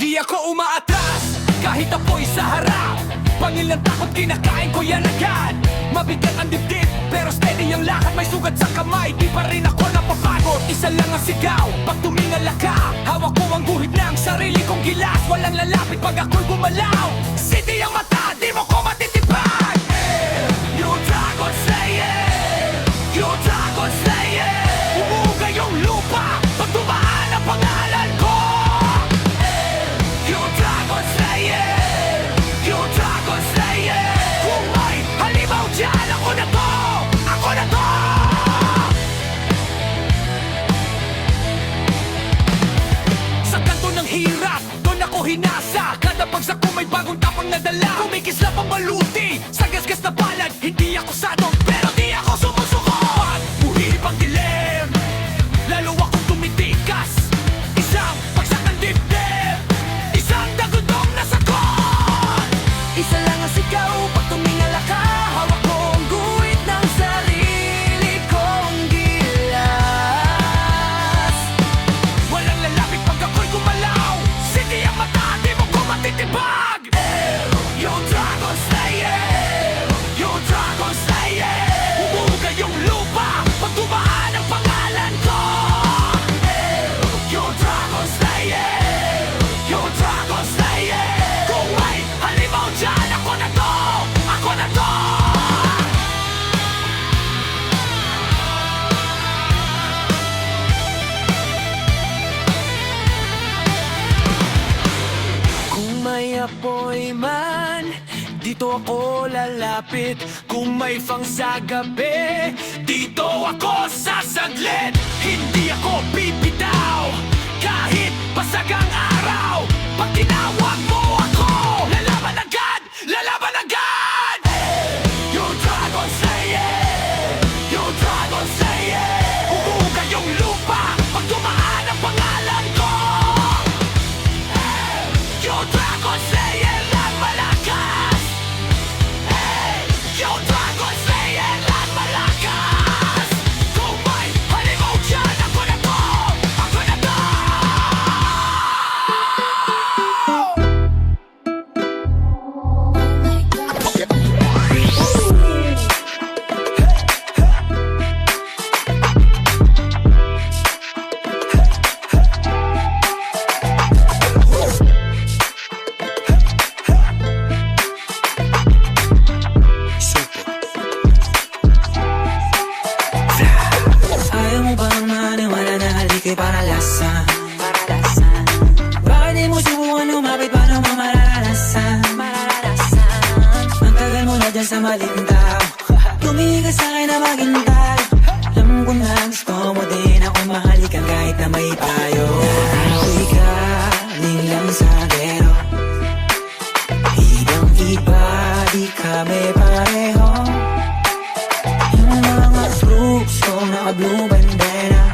Di ako umaatras, kahit apoy sa harap. Pangil ng takot, kinakain ko yan agad. Mabigat ang dibdib, pero steady ang lakad. May sugat sa kamay, di pa rin ako napapagod. Isa lang ang sigaw, pag tumingala ka. Hawak ko ang guhit ng sarili kong gilas. Walang lalapit pag ako'y gumalaw. City ang mata, di mo ko matitipag. Yung dragon slayer, yung dragon slayer. Umuugay yung lupa, pag tumaan ang pangalan ko. Yung dragon slayer, yung dragon slayer. Kung may halimaw dyan, ako na to, ako na to. Sa kanto ng hirap, doon ako hinasa. Kada pagsak ko may bagong tapang nadala. Kumikislap ang maluti, sa gasgas na palad. Hindi ako sadong, pero di ako sumusuko. Pag muhib ang dilim, lalo akong tumitikas. Isang pagsak ng dibdib, isang dagundong nasagot. Isa lang ang sigaw, pag tumingala ka. Hawak ko ang guhit ng sarili kong gilas. Walang lalapit pag ako'y gumalaw. Sige ang mata, di mo ko matitibag. Yung dragon slayer, yung dragon slayer. Umuugay yung lupa, pag tumaan ang pangalan ko. Yung dragon slayer, yung dragon slayer. Kung may halimaw dyan, ako na to, ako na to. Kung may apoy man, dito ako lalapit. Kung may fang sa gabi, dito ako sasaglit. Hindi ako bibitaw, kahit basag ang araw. Pag tinawag mo ako, lalaban agad, lalaban agad. Yung dragon slayer, yung dragon slayer. Umuugay yung lupa, pag tumaan ang pangalan ko. Yung dragon slayer lang malakas. Yung dragon slayer lang malakas. Kung may halimaw dyan, ako na to, ako na to. Ayaw mo bang maniwala na halika'y paralasan? Bakit di mo subukan lumapit, paano mo mararanasan? Ang tagal mo na dyan sa maling tao. Tumingin ka sa'kin na maghintay. Alam ko na gusto mo din ako mahalikan kahit na may payo. Ako'y galing lang sa gero. Ibang iba, di kami pareho. Yung mga troops ko naka-blue bandera.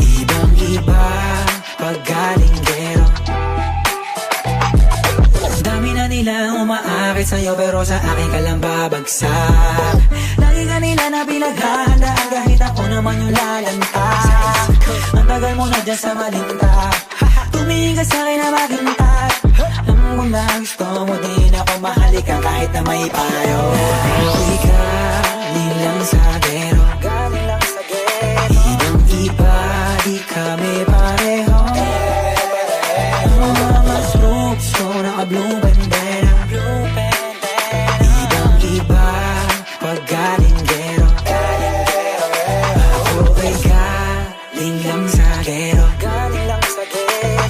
Ibang iba, pag galing gero. Dami na nilang umaakit sa'yo, pero sa akin ka lang babagsak. Lagi ka nila na pinaghahandaan, kahit ako naman yung lalantad. Ang tagal mo na dyan sa maling tao. Tumingin ka sa'kin na maghintay. Alam ko na gusto mo din ako mahalikan kahit na may payo. Ako'y galing lang sa gero. Ibang iba, di kami pareho. Ang mga troops ko naka-blue bandera. Ibang iba, pag galing gero. Ako ay galing lang sa gero.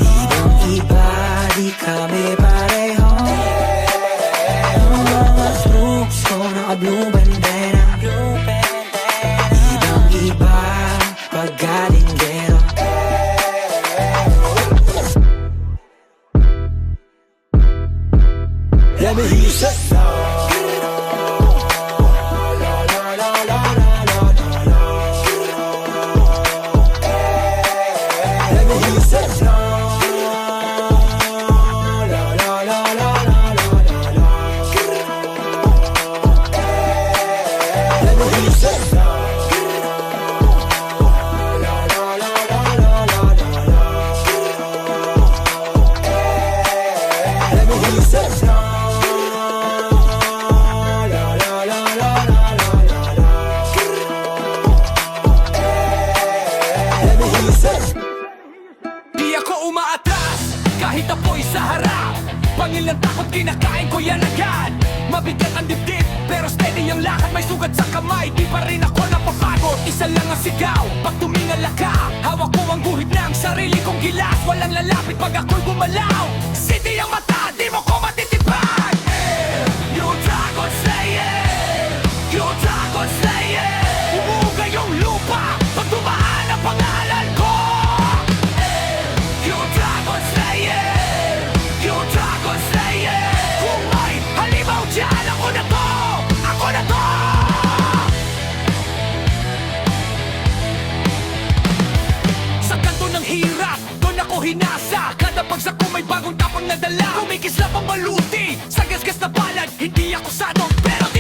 Ibang iba, di kami pareho. Ang mga troops ko naka-blue bandera. Ibang iba, pag galing gero. Let me hear you say Let me hear you say Let me hear you say kahit apoy sa harap. Pangil ng takot, kinakain ko yan agad. Mabigat ang dibdib, pero steady ang lakad. May sugat sa kamay, di pa rin ako napapagod. Isa lang ang sigaw, pag tumingala ka. Hawak ko ang guhit ng sarili kong gilas. Walang lalapit pag ako'y gumalaw. City ang mata, di mo ko matitipan. Yung dragon slayer, yung dragon slayer. Umuga yung lupa, pag dumaan ang pangalan ko. Yung dragon slayer, yung dragon slayer. Kung may halimaw dyan, ako na to, ako na to. Sa kanto ng hirap, doon ako hinasa. Kada pagsak ko may bagong tapang nadala. Kumikislap ang maluti, sa gasgas na palad. Hindi ako sadong, pero di